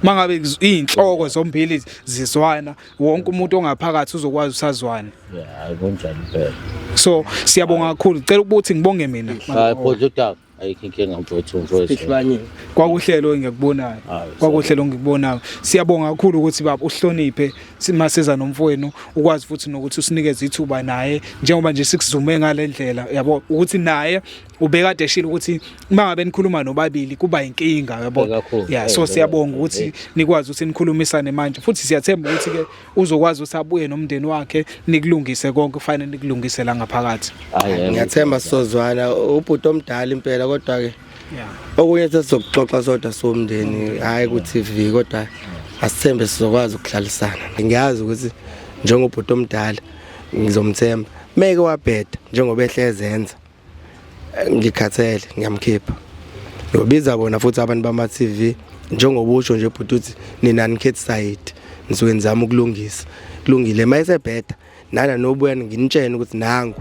mangabe izinhloko zombili zizwana wonke umuntu ongaphakathi uzokwazi usazwana. Yeah, kunjani phela. So siyabonga kakhulu. Cela ukuthi ngibonge mina. Hayi Photo ayikho inkinga mfowethu. Kwakuhlelo engikubonayo. Kwakuhlelo engikubonayo. Siyabonga kakhulu ukuthi baba uhloniphe simaseza nomfowenu ukwazi futhi nokuthi usinikeze ithuba naye njengoba nje sikuzume ngalendlela yabo ukuthi naye ubekade eshila ukuthi mangabe nikhuluma nobabili kuba inkinga yabo. Yeah, so siyabonga ukuthi nikwazi ukuthi nikhulumisane manje futhi siyathemba ukuthi ke uzokwazi ukuthi abuye nomndeni wakhe nikulungise konke kufanele nikulungise la ngaphakathi. Ngiyathemba sizozwana ubhuti omdala impela kodwa ke okunye sesizokuxoxa sodwa somndeni hayi ku TV kodwa asithembe sizokwazi ukuhlalisana. Ngiyazi ukuthi njengobhuti omdala ngizomthemba meke wabheda njengoba ehlezenza ngikhathele ngiyamkhipha nobiza bona futhi abantu bama TV njengoba usho nje bhuti uthi nina nikhethi side nisuke nizama ukulungisa kulungile mayesebheda nana nobuya nginitshene ukuthi nangu